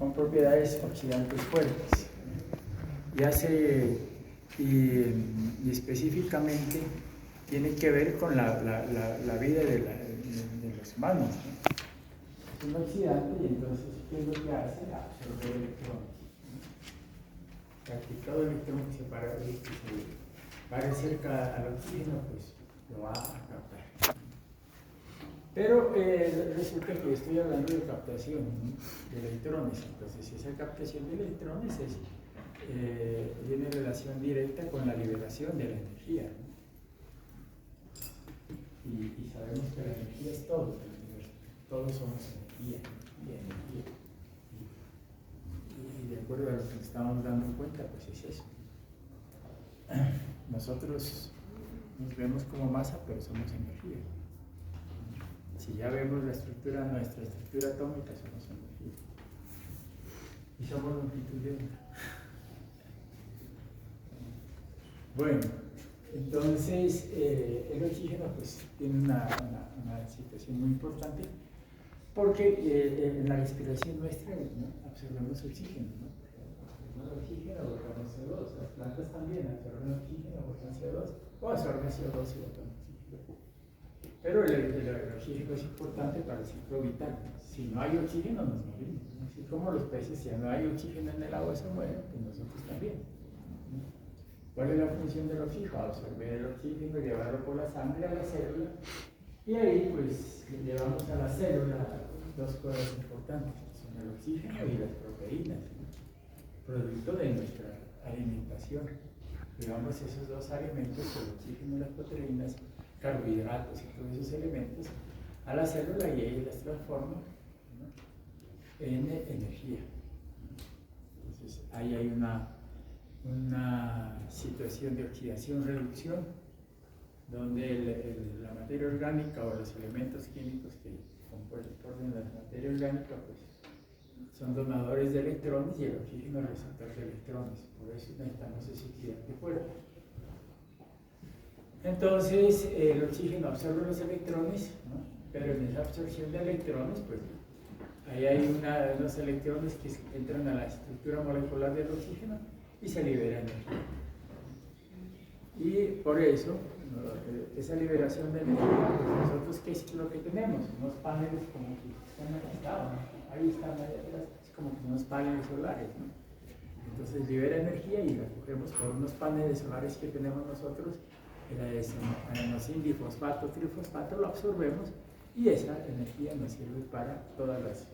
con propiedades oxidantes fuertes. Y específicamente tiene que ver con la vida de los humanos, ¿no? Es un oxidante y entonces, ¿qué es lo que hace? Absorber electrones. O sea, que todo electrón que se pare cerca al oxígeno, pues lo va a captar. Pero resulta que estoy hablando de captación, ¿no?, de electrones. Entonces, esa captación de electrones tiene relación directa con la liberación de la energía, ¿no? Y sabemos que la energía es todo, todos somos energía, energía. Y de acuerdo a lo que nos estamos dando cuenta, pues es eso. Nosotros nos vemos como masa, pero somos energía. Si ya vemos nuestra estructura atómica, somos energía. Y somos longitud de onda. Bueno, entonces el oxígeno pues tiene una situación muy importante porque en la respiración nuestra, ¿no?, absorbemos oxígeno, ¿no? Absorbemos oxígeno, botamos CO2. Las plantas también absorben oxígeno, botan CO2, o absorben CO2 y botan oxígeno. Pero el oxígeno es importante para el ciclo vital. Si no hay oxígeno, nos morimos, ¿no? Así como los peces, si no hay oxígeno en el agua, se mueren, pues nosotros también, ¿no? ¿Cuál es la función del oxígeno? Absorber el oxígeno y llevarlo por la sangre a la célula. Y ahí, pues, llevamos a la célula dos cosas importantes, que son el oxígeno y las proteínas, ¿no?, producto de nuestra alimentación. Llevamos esos dos alimentos, el oxígeno y las proteínas, carbohidratos y todos esos elementos, a la célula y ella las transforma, ¿no?, en energía. Entonces, ahí hay una situación de oxidación-reducción, donde la materia orgánica o los elementos químicos que componen la materia orgánica, pues, son donadores de electrones y el oxígeno es receptor de electrones. Por eso necesitamos ese oxidante fuerte. Entonces, el oxígeno absorbe los electrones, ¿no?, pero en esa absorción de electrones, pues, ahí hay unos electrones que entran a la estructura molecular del oxígeno y se libera energía. Y por eso, ¿no?, esa liberación de energía, pues nosotros, ¿qué es lo que tenemos? Unos paneles como que están aquí, ¿no?, ahí están, ahí atrás, es como que unos paneles solares, ¿no? Entonces libera energía y la cogemos por unos paneles solares que tenemos nosotros, el adenosín difosfato, trifosfato, lo absorbemos y esa energía nos sirve para todas las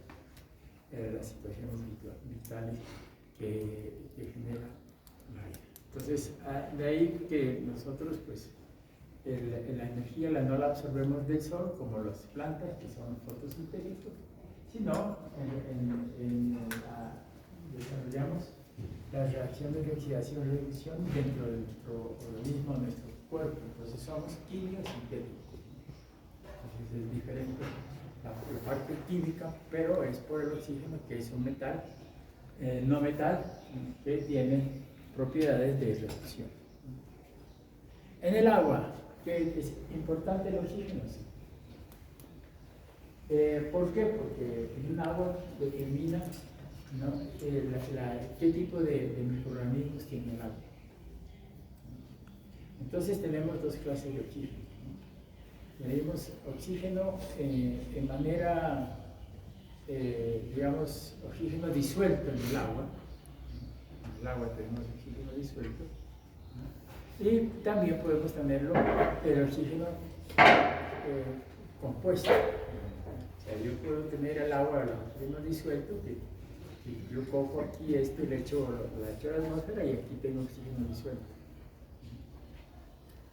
situaciones vitales que genera la vida. Entonces, de ahí que nosotros, pues, la energía no la absorbemos del sol como las plantas que son fotosintéticos, sino desarrollamos las reacciones de oxidación-reducción dentro de nuestro organismo, de nuestro cuerpo. Entonces somos quimiosintéticos. Entonces es diferente la parte química, pero es por el oxígeno, que es un metal, no metal, que tiene propiedades de reducción. En el agua, ¿qué es importante el oxígeno? Sí. ¿Por qué? Porque en un agua determina, ¿no?, qué tipo de microorganismos tiene el agua. Entonces tenemos dos clases de oxígeno, ¿no? Tenemos oxígeno en manera, digamos, oxígeno disuelto en el agua. En el agua tenemos oxígeno disuelto, ¿no? Y también podemos tenerlo, el oxígeno compuesto. O sea, yo puedo tener el agua, el oxígeno disuelto, que yo cojo aquí esto y le echo a la atmósfera y aquí tengo oxígeno disuelto.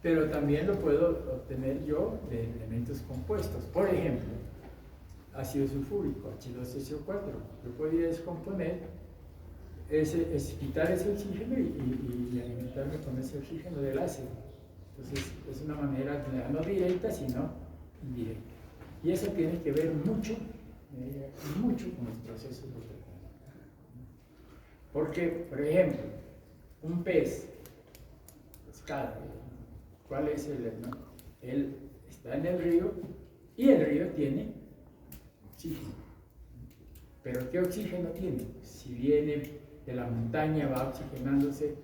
Pero también lo puedo obtener yo de elementos compuestos. Por ejemplo, ácido sulfúrico, H2SO4. Yo podría descomponer, quitar ese oxígeno y alimentarme con ese oxígeno del ácido. Entonces, es una manera no directa, sino indirecta. Y eso tiene que ver mucho con los procesos de tratamiento. Porque, por ejemplo, un pescado, ¿cuál es no? Él está en el río y el río tiene oxígeno. Pero ¿qué oxígeno tiene? Si viene de la montaña, va oxigenándose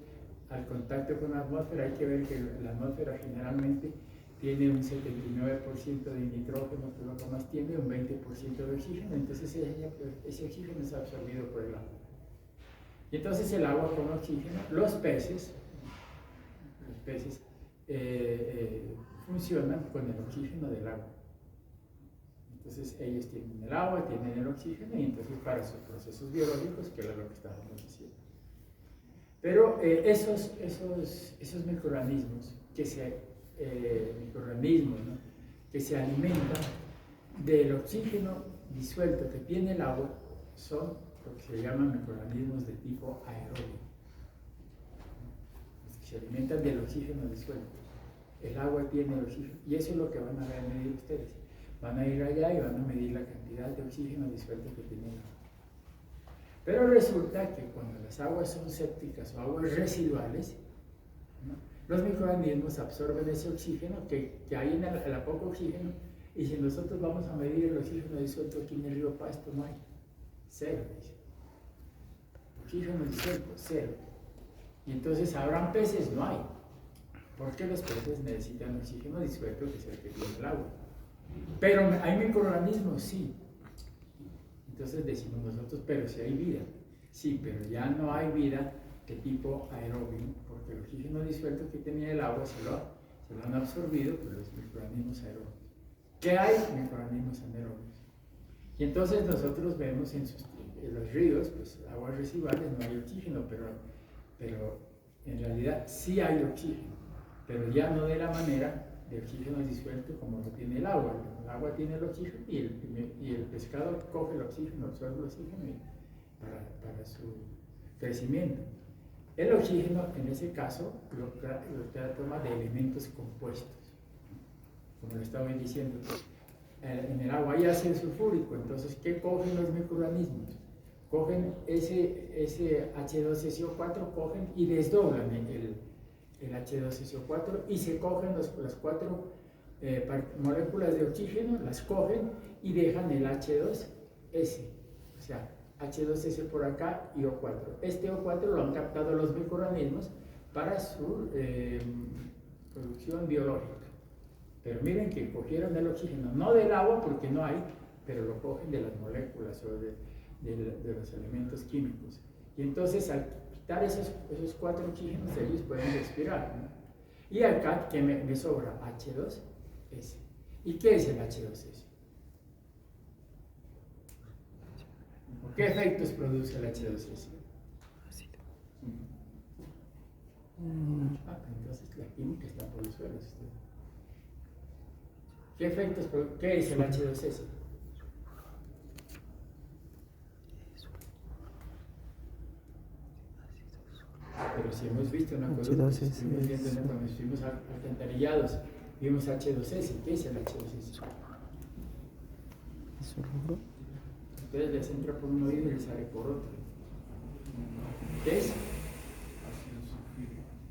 al contacto con la atmósfera. Hay que ver que la atmósfera generalmente tiene un 79% de nitrógeno, que es lo que más tiene, un 20% de oxígeno. Entonces ese oxígeno es absorbido por el agua. Y entonces el agua con oxígeno, los peces funcionan con el oxígeno del agua. Entonces ellos tienen el agua, tienen el oxígeno, y entonces para sus procesos biológicos, que era lo que estábamos diciendo. Pero esos microorganismos que ¿no?, que se alimentan del oxígeno disuelto que tiene el agua son lo que se llaman microorganismos de tipo aerobio. Los que se alimentan del oxígeno disuelto. El agua tiene el oxígeno, y eso es lo que van a medir ustedes. Van a ir allá y van a medir la cantidad de oxígeno disuelto que tiene el agua. Pero resulta que cuando las aguas son sépticas o aguas residuales, ¿no?, los microorganismos absorben ese oxígeno que hay en el poco oxígeno, y si nosotros vamos a medir el oxígeno disuelto aquí en el río Pasto, no hay. Cero, dice. Oxígeno disuelto, cero. Y entonces, ¿habrán peces? No hay. Porque los peces necesitan oxígeno disuelto, que es el que tiene el agua. Pero hay microorganismos, sí. Entonces decimos nosotros, pero si hay vida. Sí, pero ya no hay vida de tipo aerobio, porque el oxígeno disuelto que tenía el agua se lo han absorbido por los microorganismos aerobios. ¿Qué hay? Microorganismos anaerobios. Y entonces nosotros vemos en los ríos, pues aguas residuales, no hay oxígeno, pero en realidad sí hay oxígeno, pero ya no de la manera de oxígeno disuelto como lo tiene el agua. El agua tiene el oxígeno y el pescado coge el oxígeno, absorbe el oxígeno para su crecimiento. El oxígeno, en ese caso, lo toma de elementos compuestos, como lo estaba diciendo. En el agua hay ácido sulfúrico, entonces, ¿qué cogen los microorganismos? Cogen ese H2SO4, cogen y desdoblan el H2SO4 y se cogen las 4 moléculas de oxígeno, las cogen y dejan el H2S, o sea, H2S por acá y O4. Este O4 lo han captado los microorganismos para su producción biológica. Pero miren que cogieron el oxígeno, no del agua porque no hay, pero lo cogen de las moléculas o de los elementos químicos. Y entonces al quitar esos 4 oxígenos, ellos pueden respirar, ¿no? Y acá, ¿qué me sobra? H2S. ¿Y qué es el H2S? ¿Qué efectos produce el H2S? Entonces la química está por los suelos. ¿Qué efectos produce? ¿Qué es el H2S? Pero si hemos visto una cosa, estuvimos viendo cuando estuvimos alcantarillados, vimos H2S. ¿Qué es el H2S? Ustedes les entra por un oído y les sale por otro. ¿Qué es?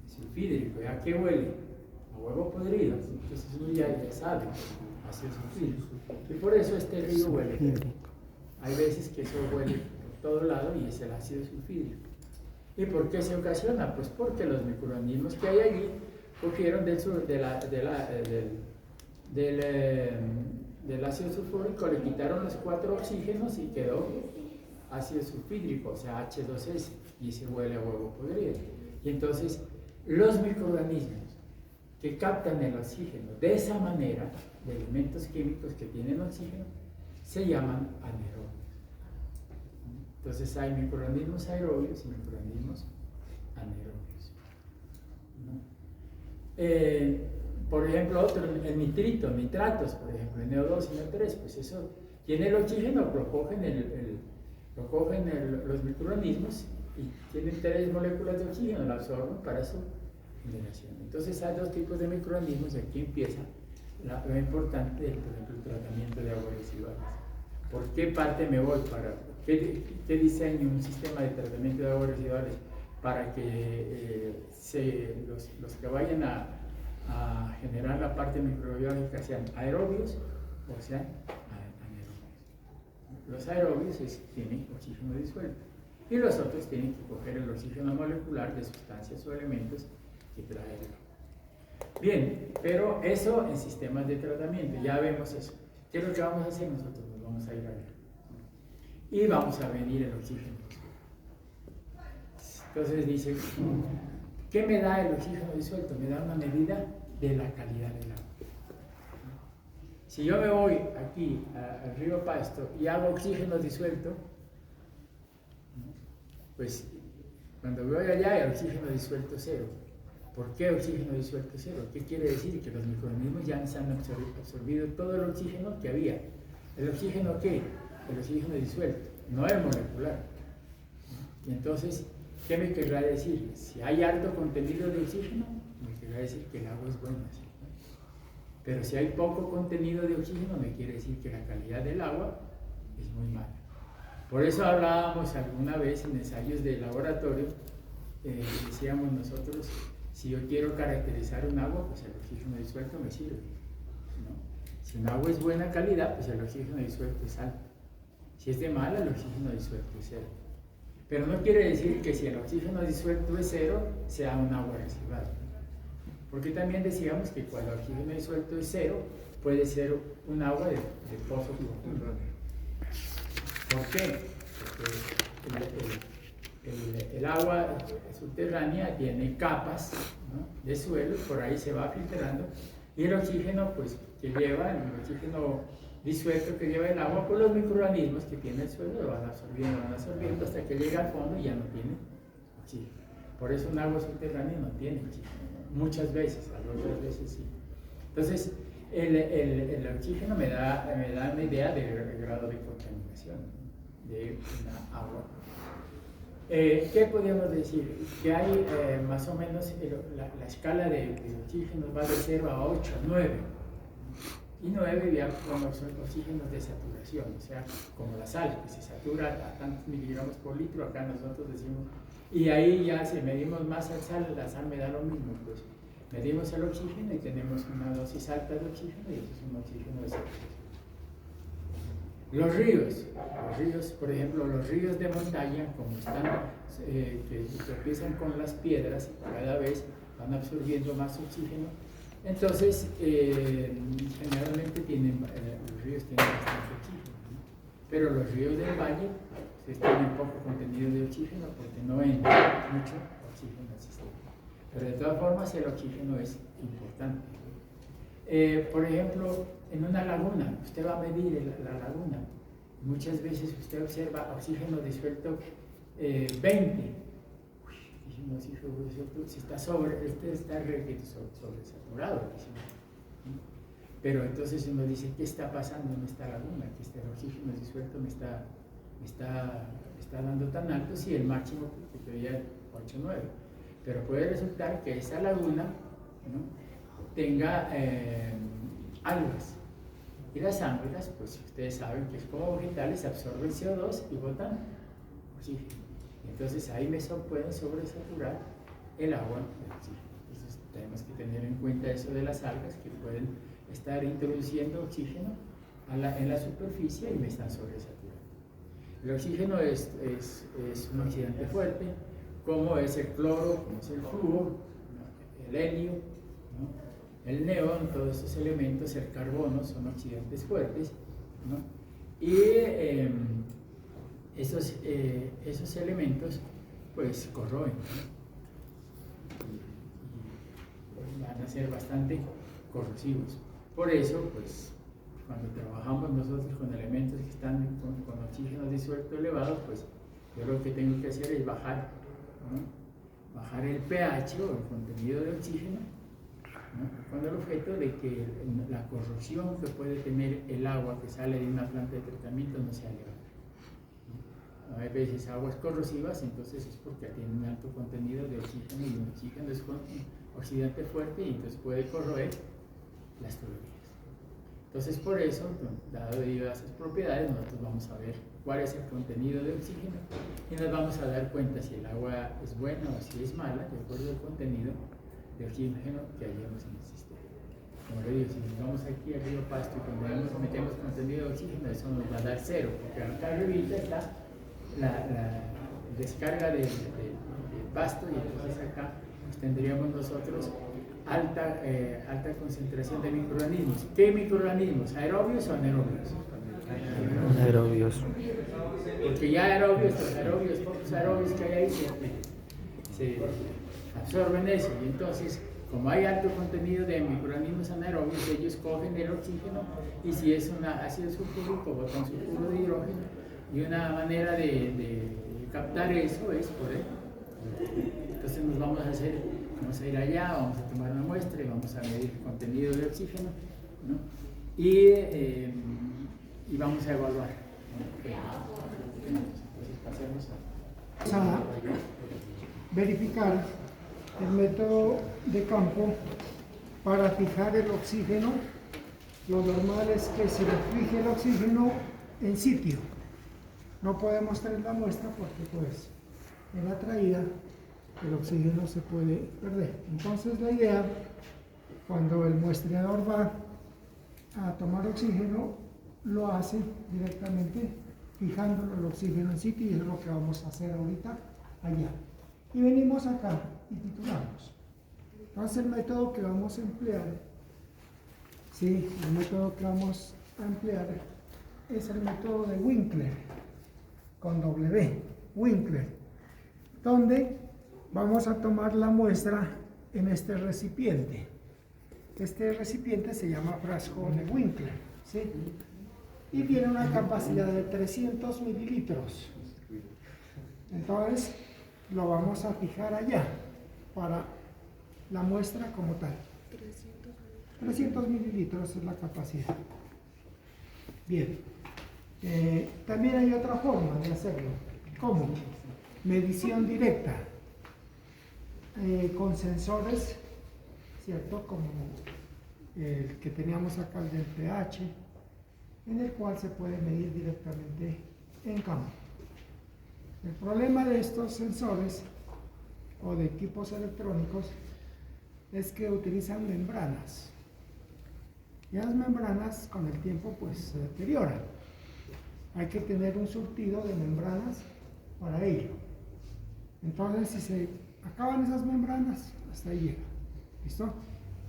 Sulfídrico. ¿A qué huele? A huevo podrido. Entonces uno ya sabe, ácido sulfídrico. Y por eso este río huele. Hay veces que eso huele por todo lado y es el ácido sulfídrico. ¿Y por qué se ocasiona? Pues porque los microorganismos que hay allí cogieron del ácido sulfúrico, le quitaron los 4 oxígenos y quedó ácido sulfídrico, o sea, H2S, y se huele a huevo podrido. Y entonces, los microorganismos que captan el oxígeno de esa manera, de elementos químicos que tienen oxígeno, se llaman anaerobios. Entonces hay microorganismos aerobios y microorganismos anaerobios, ¿no? Por ejemplo, otro, el nitratos, por ejemplo, el NO2 y NO3, pues eso tiene el oxígeno, lo cogen los microorganismos y tienen 3 moléculas de oxígeno, lo absorben para su generación. Entonces hay 2 tipos de microorganismos y aquí empieza lo importante, por ejemplo, el tratamiento de aguas residuales. ¿Por qué parte me voy? ¿Qué diseño un sistema de tratamiento de aguas residuales para que los que vayan a generar la parte microbiológica sean aerobios o sean anaerobios? Los aerobios tienen oxígeno disuelto y los otros tienen que coger el oxígeno molecular de sustancias o elementos que trae el agua. Bien, pero eso en sistemas de tratamiento, ya vemos eso. ¿Qué es lo que vamos a hacer nosotros? Nos vamos a ir a ver. Y vamos a medir el oxígeno. Entonces dice, ¿qué me da el oxígeno disuelto? Me da una medida de la calidad del agua. Si yo me voy aquí al río Pasto y hago oxígeno disuelto, pues cuando voy allá el oxígeno disuelto es cero. ¿Por qué oxígeno disuelto es cero? ¿Qué quiere decir? Que los microorganismos ya se han absorbido todo el oxígeno que había. ¿El oxígeno qué? El oxígeno disuelto, no el molecular. Y entonces, ¿qué me querrá decir? Si hay alto contenido de oxígeno, me querrá decir que el agua es buena. ¿Sí? Pero si hay poco contenido de oxígeno, me quiere decir que la calidad del agua es muy mala. Por eso hablábamos alguna vez en ensayos de laboratorio, decíamos nosotros, si yo quiero caracterizar un agua, pues el oxígeno disuelto me sirve, ¿no? Si un agua es buena calidad, pues el oxígeno disuelto es alto. Si es de mala, el oxígeno disuelto es cero. Pero no quiere decir que si el oxígeno disuelto es cero, sea un agua residual. Porque también decíamos que cuando el oxígeno disuelto es cero, puede ser un agua de pozo profundo. ¿Por qué? Porque el agua subterránea tiene capas, ¿no?, de suelo, por ahí se va filtrando, y el oxígeno, pues, que lleva, el oxígeno disuelto que lleva el agua, pues los microorganismos que tiene el suelo lo van absorbiendo hasta que llega al fondo y ya no tiene oxígeno. Por eso un agua subterránea no tiene oxígeno. Muchas veces, algunas veces sí. Entonces, el oxígeno me da una idea del grado de contaminación de una agua. ¿Qué podemos decir? Que hay más o menos la escala de oxígeno va de 0 a 8, 9. Y 9 ya son oxígenos de saturación, o sea, como la sal, que se satura a tantos miligramos por litro, acá nosotros decimos. Y ahí ya si medimos más la sal me da lo mismo, pues medimos el oxígeno y tenemos una dosis alta de oxígeno y eso es un oxígeno de saturación. Los ríos, por ejemplo, los ríos de montaña, como están, que tropiezan con las piedras, cada vez van absorbiendo más oxígeno, entonces generalmente los ríos tienen bastante oxígeno, ¿no? Pero los ríos del valle tienen poco contenido de oxígeno porque no entra mucho oxígeno al sistema. Pero de todas formas el oxígeno es importante. Por ejemplo, en una laguna, usted va a medir la laguna, muchas veces usted observa oxígeno disuelto 20. Si está sobresaturado. Pero entonces uno dice, ¿qué está pasando en esta laguna? Que este oxígeno disuelto me está dando tan alto, si el máximo que pedía 8 o 9. Pero puede resultar que esa laguna, ¿no?, tenga algas. Y las algas, pues ustedes saben que es como vegetales, absorben CO2 y botan oxígeno. Entonces ahí pueden sobresaturar el agua de oxígeno. Entonces tenemos que tener en cuenta eso de las algas, que pueden estar introduciendo oxígeno en la superficie y me están sobresaturando. El oxígeno es un oxidante fuerte, como es el cloro, como es el flúor, ¿no?, el helio, ¿no?, el neón, todos estos elementos, el carbono, son oxidantes fuertes, ¿no? Y esos elementos pues corroen, ¿no?, y van a ser bastante corrosivos. Por eso, pues, cuando trabajamos nosotros con elementos que están con oxígeno disuelto elevado, pues yo lo que tengo que hacer es bajar, ¿no?, bajar el pH o el contenido de oxígeno, ¿no?, con el objeto de que la corrosión que puede tener el agua que sale de una planta de tratamiento no sea elevada. Hay veces aguas corrosivas, entonces es porque tienen un alto contenido de oxígeno y el oxígeno es un oxidante fuerte y entonces puede corroer las tuberías. Entonces por eso, dado esas propiedades, nosotros vamos a ver cuál es el contenido de oxígeno y nos vamos a dar cuenta si el agua es buena o si es mala, de acuerdo al contenido de oxígeno que hayamos en el sistema. como le digo, si nos vamos aquí al río Pasto y cuando metemos contenido de oxígeno, eso nos va a dar cero, porque acá arriba está la descarga de pasto y entonces acá pues, tendríamos nosotros alta concentración de microorganismos. ¿Qué microorganismos? ¿Aerobios o anaerobios? Aerobios. Porque ya aerobios, los aerobios, pocos aerobios que hay ahí se absorben eso y entonces como hay alto contenido de microorganismos anaerobios, ellos cogen el oxígeno y si es un ácido sulfúrico, botan sulfuro de hidrógeno y una manera de captar eso es por él. Entonces nos vamos a ir allá, vamos a tomar una muestra y vamos a medir el contenido de oxígeno, ¿no? y vamos a evaluar, ¿no? Entonces pasemos a verificar el método de campo para fijar el oxígeno. Lo normal es que se fije el oxígeno en sitio. No podemos traer la muestra porque pues en la traída el oxígeno se puede perder. Entonces la idea, cuando el muestreador va a tomar oxígeno, lo hace directamente fijándolo el oxígeno en sitio y es lo que vamos a hacer ahorita allá. Y venimos acá y titulamos. Entonces el método que vamos a emplear, es el método de Winkler, con W, Winkler, donde vamos a tomar la muestra en este recipiente. Este recipiente se llama frasco de Winkler, ¿sí? Y tiene una capacidad de 300 mililitros. Entonces, lo vamos a fijar allá para la muestra como tal. 300 mililitros es la capacidad. Bien. También hay otra forma de hacerlo. ¿Cómo? Medición directa. Con sensores, ¿cierto? Como el que teníamos acá, el del pH, en el cual se puede medir directamente en campo. El problema de estos sensores o de equipos electrónicos es que utilizan membranas y las membranas con el tiempo pues se deterioran. Hay que tener un surtido de membranas para ello. Entonces si se acaban esas membranas, hasta ahí llega. ¿Listo?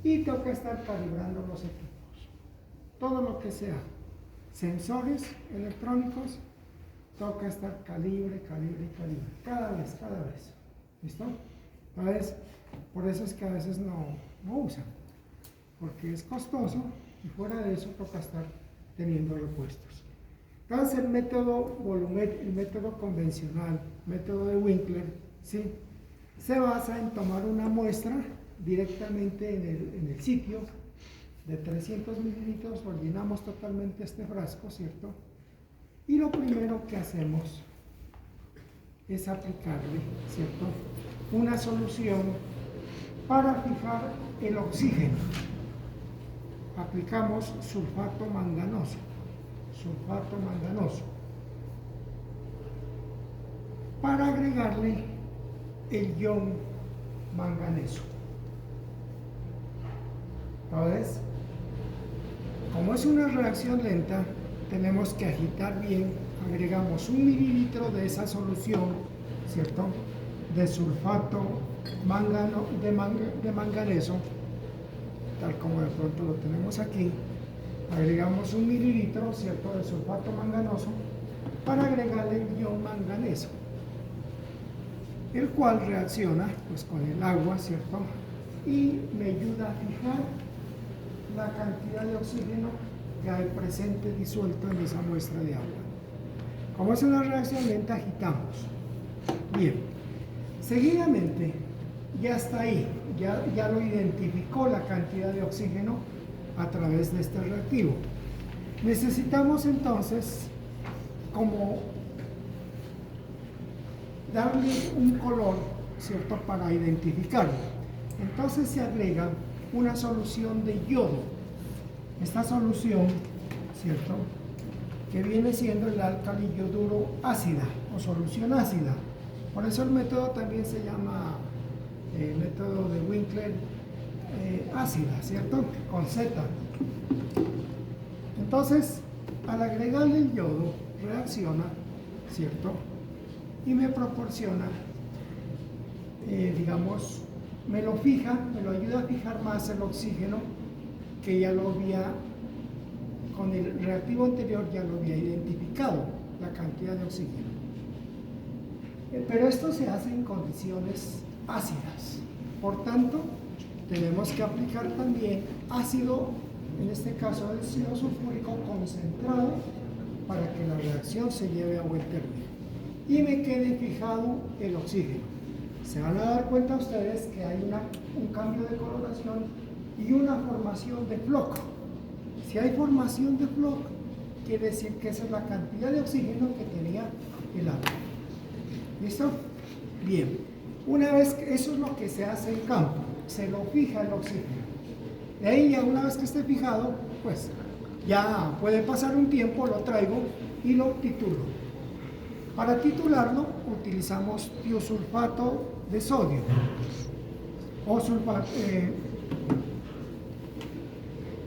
Y toca estar calibrando los equipos. Todo lo que sea sensores electrónicos, toca estar calibre. Cada vez. ¿Listo? Entonces, por eso es que a veces no usan. Porque es costoso y fuera de eso toca estar teniendo repuestos. Entonces el método convencional, método de Winkler, ¿sí? Se basa en tomar una muestra directamente en el sitio de 300 mililitros, lo llenamos totalmente este frasco, ¿cierto? Y lo primero que hacemos es aplicarle, ¿cierto?, una solución para fijar el oxígeno. Aplicamos sulfato manganoso, para agregarle el ion manganeso. Entonces, como es una reacción lenta, tenemos que agitar bien. Agregamos 1 mililitro de esa solución, ¿cierto?, de sulfato de manganeso, tal como de pronto lo tenemos aquí. Agregamos 1 mililitro, ¿cierto?, de sulfato manganoso para agregarle el ion manganeso, el cual reacciona pues con el agua, ¿cierto?, y me ayuda a fijar la cantidad de oxígeno que hay presente disuelto en esa muestra de agua. Como es una reacción lenta, agitamos. Bien, seguidamente ya está ahí, ya lo identificó la cantidad de oxígeno a través de este reactivo. Necesitamos entonces como darle un color, ¿cierto?, para identificarlo. Entonces se agrega una solución de yodo. Esta solución, ¿cierto?, que viene siendo el álcali yoduro ácida o solución ácida. Por eso el método también se llama método de Winkler ácida, ¿cierto? Con Z. Entonces, al agregarle el yodo, reacciona, ¿cierto? Y me proporciona, digamos, me lo ayuda a fijar más el oxígeno, que ya lo había, con el reactivo anterior ya lo había identificado, la cantidad de oxígeno. Pero esto se hace en condiciones ácidas. Por tanto, tenemos que aplicar también ácido, en este caso ácido sulfúrico concentrado, para que la reacción se lleve a buen término y me quede fijado el oxígeno. Se van a dar cuenta ustedes que hay un cambio de coloración y una formación de floc. Si hay formación de floc, quiere decir que esa es la cantidad de oxígeno que tenía el agua. ¿Listo? Bien. Una vez que eso es lo que se hace en campo, se lo fija el oxígeno. De ahí ya una vez que esté fijado, pues ya puede pasar un tiempo, lo traigo y lo titulo. Para titularlo utilizamos tiosulfato de sodio o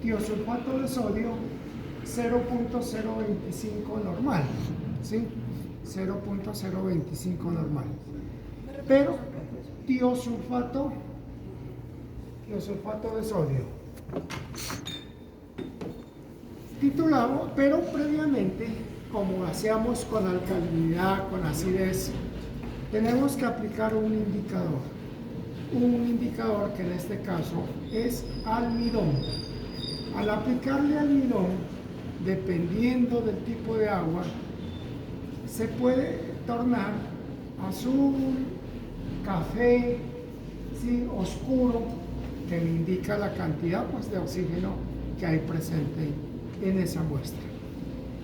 tiosulfato de sodio 0.025 normal, ¿sí? 0.025 normal. Pero tiosulfato de sodio titulado, pero previamente, como hacíamos con alcalinidad, con acidez, tenemos que aplicar un indicador que en este caso es almidón. Al aplicarle almidón, dependiendo del tipo de agua, se puede tornar azul, café, ¿sí? Oscuro, que me indica la cantidad, pues, de oxígeno que hay presente en esa muestra.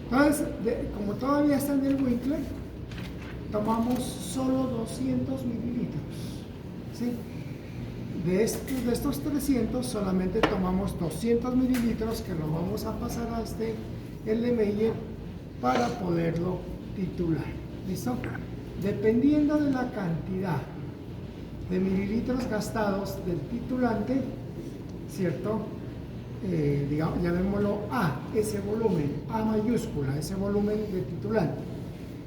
Entonces, como todavía está en el Winkler, tomamos solo 200 mililitros, ¿sí? De estos 300 solamente tomamos 200 mililitros, que lo vamos a pasar a este Erlenmeyer para poderlo titular. ¿Listo? Dependiendo de la cantidad de mililitros gastados del titulante, ¿cierto? Digamos, llamémoslo A, ese volumen, A mayúscula, ese volumen de titulante.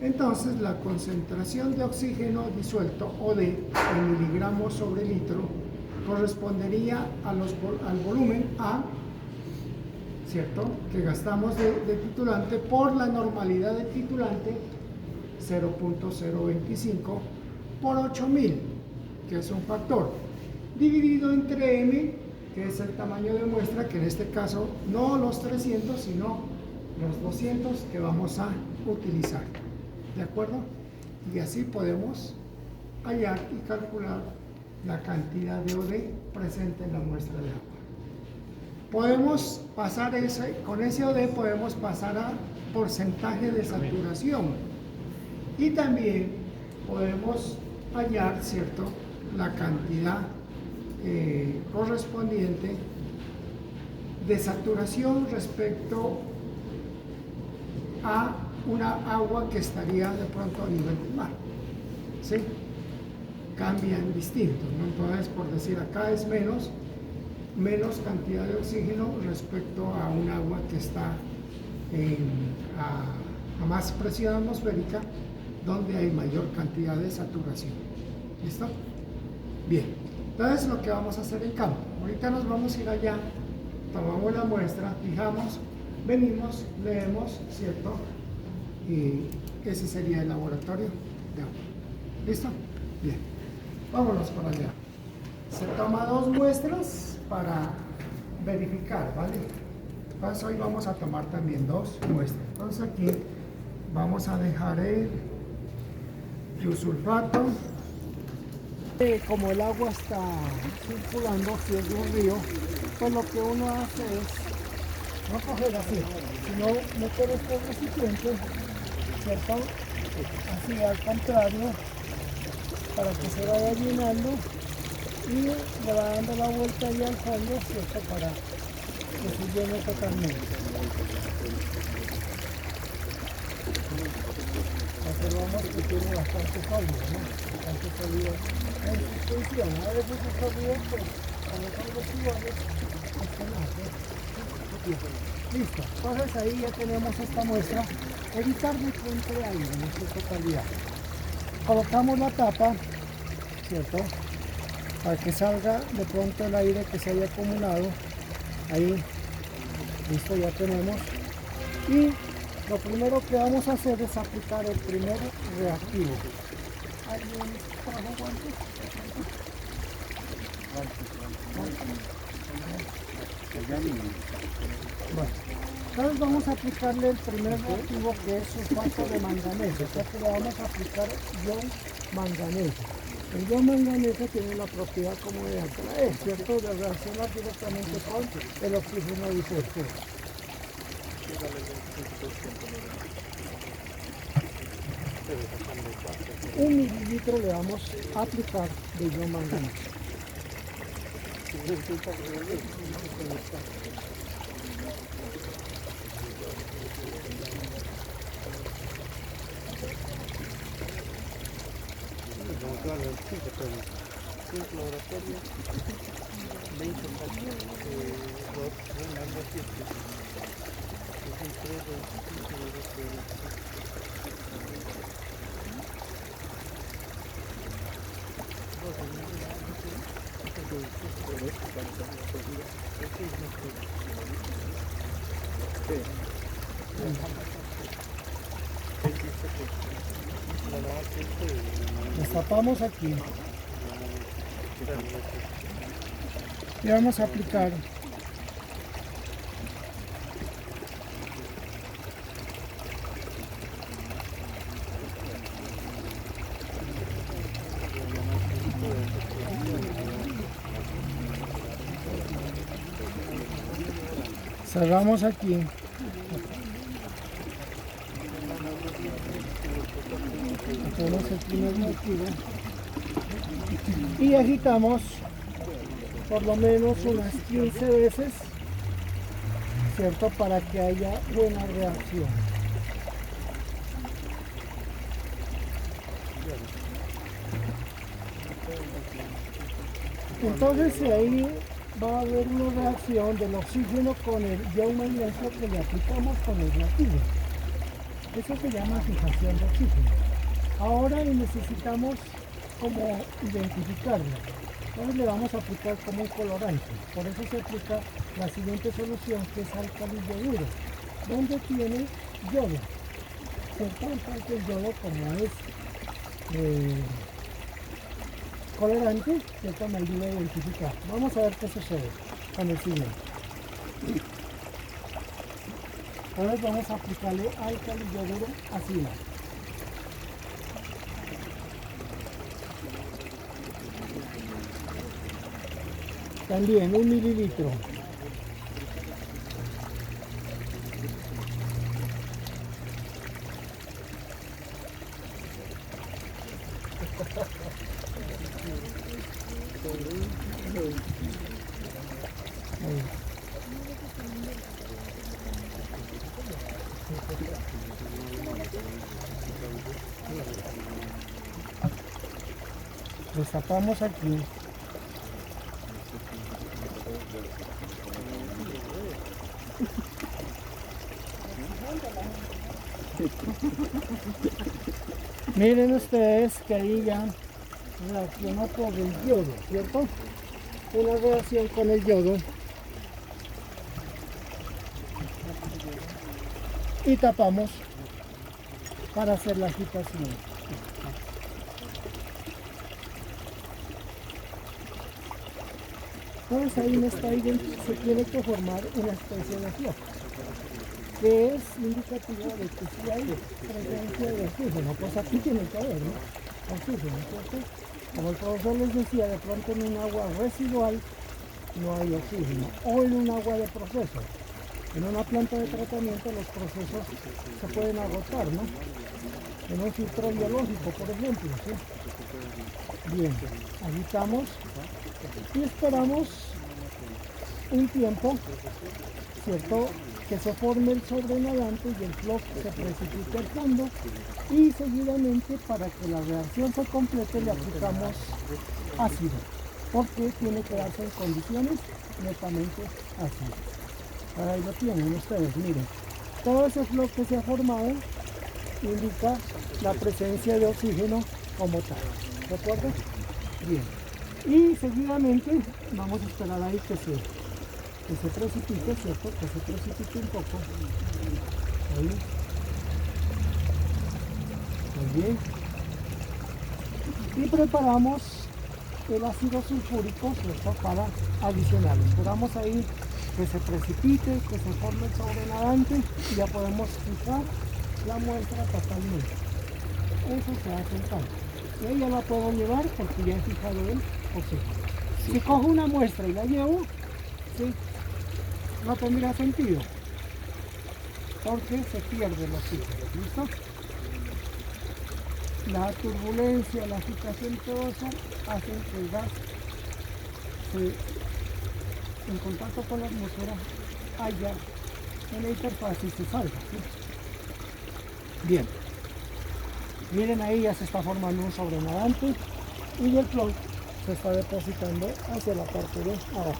Entonces, la concentración de oxígeno disuelto, OD, en miligramos sobre litro, correspondería al volumen A, ¿cierto?, que gastamos de titulante por la normalidad del titulante, 0.025 por 8000, que es un factor, dividido entre M, que es el tamaño de muestra, que en este caso no los 300, sino los 200 que vamos a utilizar. ¿De acuerdo? Y así podemos hallar y calcular la cantidad de OD presente en la muestra de agua. Podemos pasar con ese OD podemos pasar a porcentaje de saturación y también podemos hallar, ¿cierto?, la cantidad correspondiente de saturación respecto a una agua que estaría de pronto a nivel del mar, ¿sí? Cambian distintos, ¿no? Entonces, por decir, acá es menos cantidad de oxígeno respecto a un agua que está a más presión atmosférica, donde hay mayor cantidad de saturación. ¿Listo? Bien, entonces lo que vamos a hacer en campo, ahorita nos vamos a ir allá, tomamos la muestra, fijamos, venimos, leemos, ¿cierto? Y ese sería el laboratorio de agua. ¿Listo? Bien, vámonos para allá. Se toma 2 muestras para verificar, ¿vale? Entonces hoy vamos a tomar también 2 muestras. Entonces aquí vamos a dejar el tiosulfato. Como el agua está circulando, si es de un río, pues lo que uno hace es no coger así, sino meter este recipiente, ¿cierto? Así al contrario, para que se vaya llenando y le va dando la vuelta ahí al fondo, ¿cierto? Para que se llene totalmente. Observamos que tiene bastante sólido, ¿no? Bastante sólido en suspensión. A veces el sólido pues con los aguas residuales. Listo, entonces ahí ya tenemos esta muestra. Evitar de que entre aire en su totalidad. Colocamos la tapa, ¿cierto? Para que salga de pronto el aire que se haya acumulado. Ahí, listo, ya tenemos. Y lo primero que vamos a hacer es aplicar el primer reactivo. ¿Alguien trajo guantes? Bueno, entonces vamos a aplicarle el primer reactivo, que es sulfato de manganeso. O sea que le vamos a aplicar ion manganeso. El ion manganeso tiene la propiedad como de atraer, ¿cierto? De reaccionar directamente con el oxígeno disuelto. 1 mililitro le vamos a aplicar de ion manganeso. Destapamos aquí y vamos a aplicar cerramos aquí. Hacemos el primer motivo y agitamos por lo menos unas 15 veces, ¿cierto? Para que haya buena reacción. Entonces ahí va a haber una reacción del oxígeno con el ion magnesio que le aplicamos con el reactivo. Eso se llama fijación de oxígeno. Ahora necesitamos como identificarlo. Entonces le vamos a aplicar como un colorante. Por eso se aplica la siguiente solución, que es álcali yoduro, donde tiene yodo. ¿Cierto? Entonces el yodo, como es colorante, ¿cierto? Me ayuda a identificar. Vamos a ver qué sucede con el siguiente. Ahora vamos a aplicarle álcali yoduro ácido. También 1 mililitro. Destapamos aquí. Miren ustedes que ahí ya reaccionó con el yodo, ¿cierto? Una reacción con el yodo. Y tapamos para hacer la agitación. Entonces ahí se tiene que formar una especie de flor, que es indicativa de que si hay presencia de oxígeno, pues aquí tiene que haber, ¿no? Oxígeno, ¿cierto? Como el profesor les decía, de pronto en un agua residual no hay oxígeno, o en un agua de proceso. En una planta de tratamiento los procesos se pueden agotar, ¿no? En un filtro biológico, por ejemplo, ¿sí? Bien, agitamos y esperamos un tiempo, ¿cierto? Que se forme el sobrenadante y el flux se precipite al fondo, y seguidamente, para que la reacción se complete, le aplicamos ácido. porque tiene que darse en condiciones netamente así. Ahí lo tienen ustedes, miren. Todo ese flow que se ha formado indica la presencia de oxígeno como tal. ¿De acuerdo? Bien. Y seguidamente vamos a esperar ahí que se precipite, ¿cierto? Que se precipite un poco. Ahí. Muy bien. Y preparamos el ácido sulfúrico, ¿cierto? Para adicionar. Esperamos ahí que se precipite, que se forme el sobrenadante y ya podemos fijar la muestra totalmente. Eso se hace en campo. Y ahí ya la puedo llevar porque ya he fijado el oxígeno. Si cojo una muestra y la llevo, ¿sí?, no tendría sentido porque se pierde el oxígeno. ¿Listo? La turbulencia, la agitación y todo eso hacen que el gas en contacto con la atmósfera haya una interfaz y se salga, ¿sí? Bien, miren, ahí ya se está formando un sobrenadante y el flow se está depositando hacia la parte de abajo.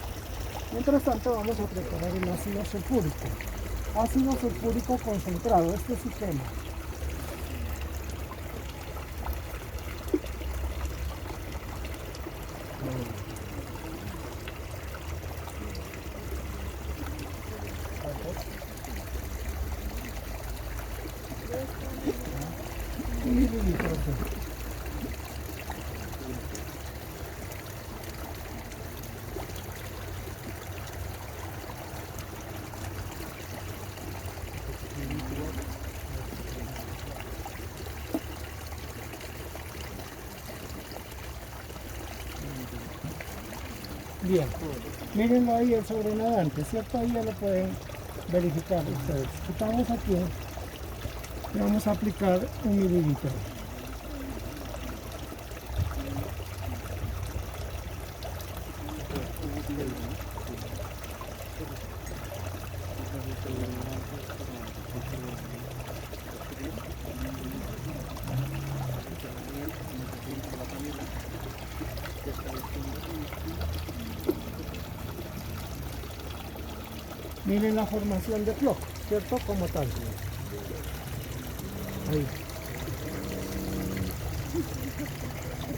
Mientras tanto vamos a preparar el ácido sulfúrico. Ácido sulfúrico concentrado, este sistema. Bien, mírenlo ahí el sobrenadante, ¿cierto? Ahí ya lo pueden verificar ustedes. Quitamos aquí y vamos a aplicar 1 mililitro. Miren la formación de flow, ¿cierto? Como tal. Ahí.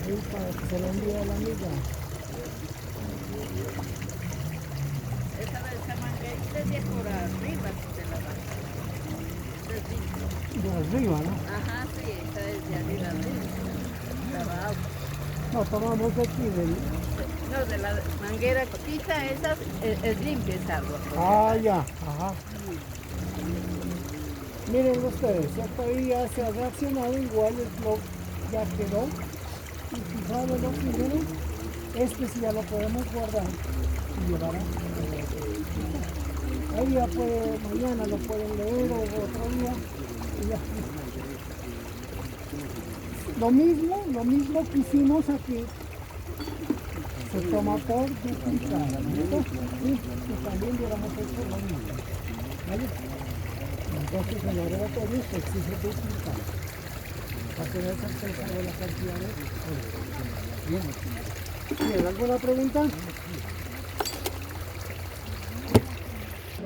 Ahí para que se lo envíe a la amiga. Esa manguerita es de por arriba que se la baja. De arriba, ¿no? Ajá, sí, esa es de arriba. Abajo. No, tomamos de aquí, No, de la manguera cortita, esa es limpia esa agua. Ah, ya, ajá. Miren ustedes, ¿cierto? Ahí ya se ha reaccionado, igual el flow ya quedó y fijado el oxígeno. Este sí ya lo podemos guardar y llevar a... Ahí ya puede, mañana lo pueden leer o otro día y ya. Lo mismo que hicimos aquí, se toma por duplicada, ¿no? Sí, y también hubiéramos hecho lo mismo, ¿vale? Entonces en el laboratorio se exige duplicar para tener certeza de la cantidad de... Bien. Bien, ¿alguna pregunta?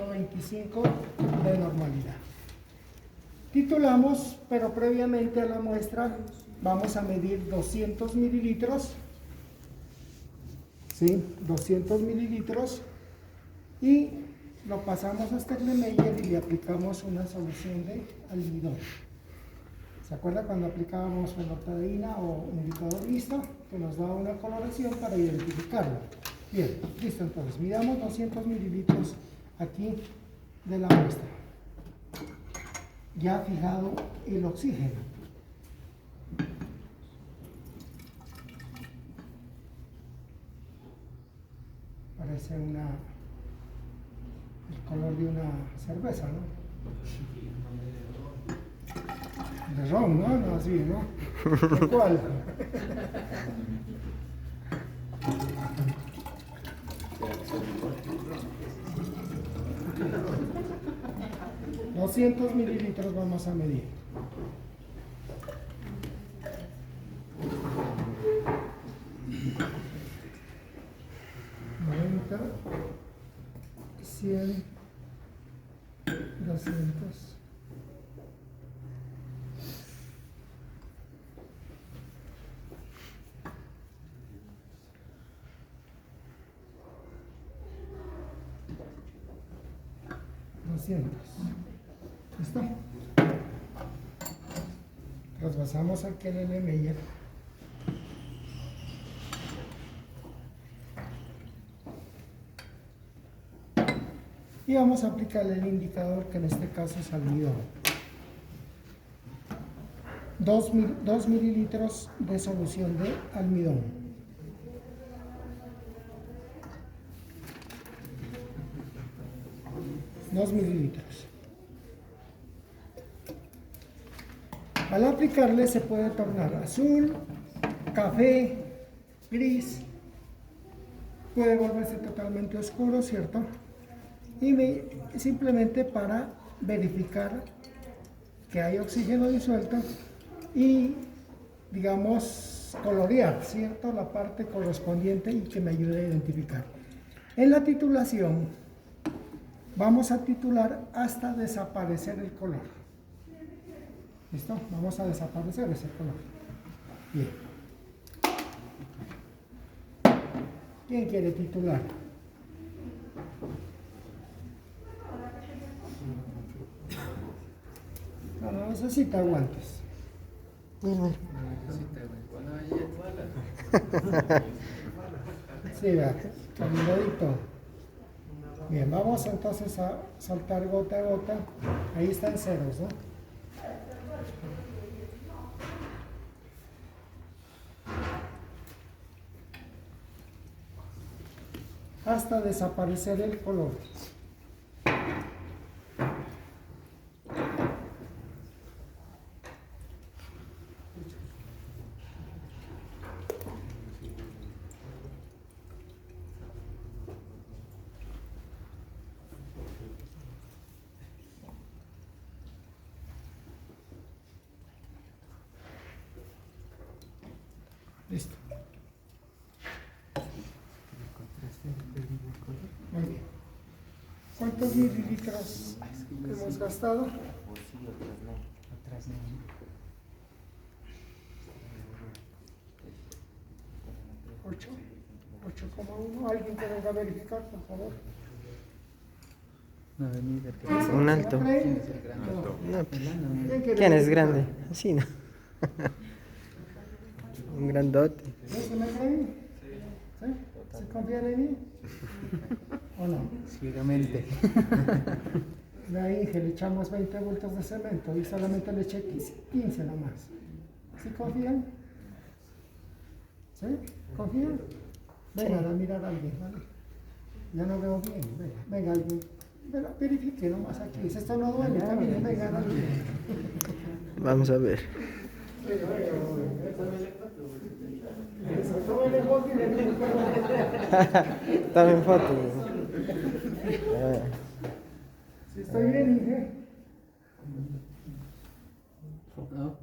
25 de normalidad. Titulamos, pero previamente a la muestra vamos a medir 200 mililitros, ¿sí? 200 mililitros y lo pasamos a Steglemeyer y le aplicamos una solución de almidón. ¿Se acuerda cuando aplicábamos fenolftaleína o un indicador listo? Que nos daba una coloración para identificarlo. Bien, listo, entonces midamos 200 mililitros aquí de la muestra. Ya fijado el oxígeno. Parece el color de una cerveza, ¿no? De ron, ¿no? No, así, ¿no? ¿De cuál? $200 mililitros vamos a medir. 100, 200. ¿Listo? Traspasamos aquí el LMI. Y vamos a aplicarle el indicador, que en este caso es almidón. 2 mililitros de solución de almidón. Dos mililitros. Al aplicarle se puede tornar azul, café, gris, puede volverse totalmente oscuro, ¿cierto? Y simplemente para verificar que hay oxígeno disuelto y, digamos, colorear, ¿cierto?, la parte correspondiente y que me ayude a identificar. En la titulación vamos a titular hasta desaparecer el color. ¿Listo? Vamos a desaparecer ese color. Bien. ¿Quién quiere titular? No necesita guantes. Sí, vea, caminadito. Bien, vamos entonces a saltar gota a gota. Ahí están ceros, ¿no? Hasta desaparecer el color. Listo. Muy bien. ¿Cuántos mililitros hemos gastado? 8,1. ¿Alguien que venga a verificar, por favor? Un alto. ¿Se la creen? No, ¿Quién ¿quién es grande? Así no. Un grandote. ¿Se me creen? ¿Sí? ¿Se confían en mí? ¿O no? Ciegamente. De ahí que le echamos 20 bultos de cemento y solamente le eché 15 nada más. ¿Sí confían? ¿Sí? ¿Confían? Vengan a mirar a alguien, ¿vale? Ya no veo bien, venga alguien. Verifique nomás aquí. Si esto no duele, también vengan alguien. Vamos a ver. También fotos. Si estoy bien, dije. Otro.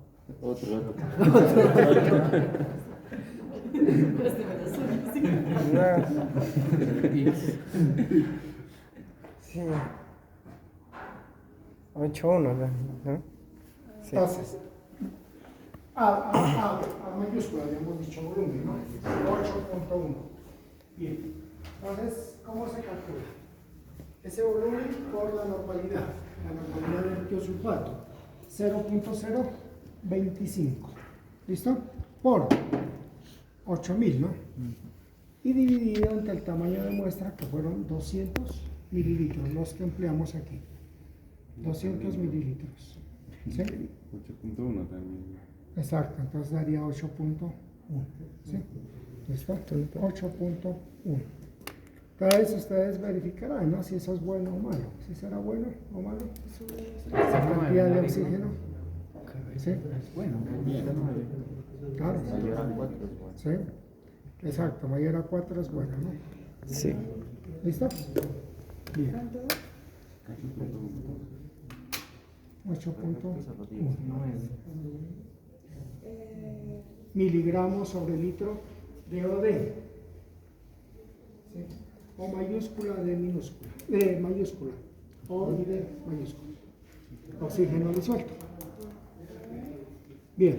Sí. 8-1, ¿no? Sí. Entonces, A mayúscula, habíamos dicho volumen, ¿no? 8.1. Bien. Entonces, ¿cómo se calcula? Ese volumen por la normalidad del tiosulfato, 0.025. ¿Listo? Por 8000, ¿no? Y dividido entre el tamaño de muestra, que fueron 200 mililitros, los que empleamos aquí. 200 mililitros. ¿Sí? 8.1 también. Exacto, entonces daría 8.1. ¿Sí? ¿Listo? 8.1. Cada vez ustedes verificarán, ¿no?, si eso es bueno o malo. Si será bueno o malo. Esa cantidad de oxígeno. ¿Sí? Es bueno. Claro. Mayor a 4 es bueno. ¿Sí? Exacto, mayor a 4 es bueno, ¿no? Sí. ¿Listo? Bien. 8.1 miligramos sobre litro de OD. ¿Sí? O mayúscula de minúscula. mayúscula. OID mayúscula. Oxígeno disuelto. Bien.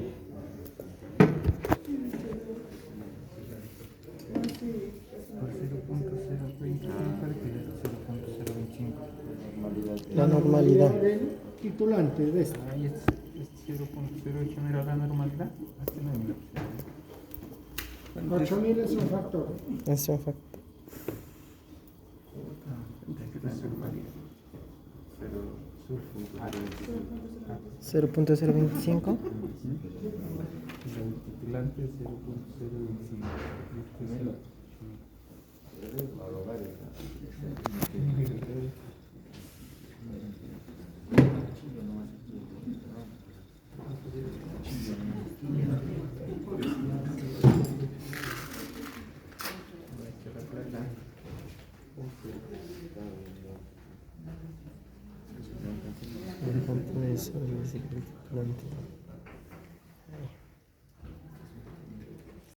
Por 0.025 0.025. La normalidad. Del titulante de este. Ahí es 0.08 no era la normalidad. Aquí no hay nada. 8000 es un factor. Es un factor. Cero, 0.025. el titulante es 0.025. El punto de eso es el titulante.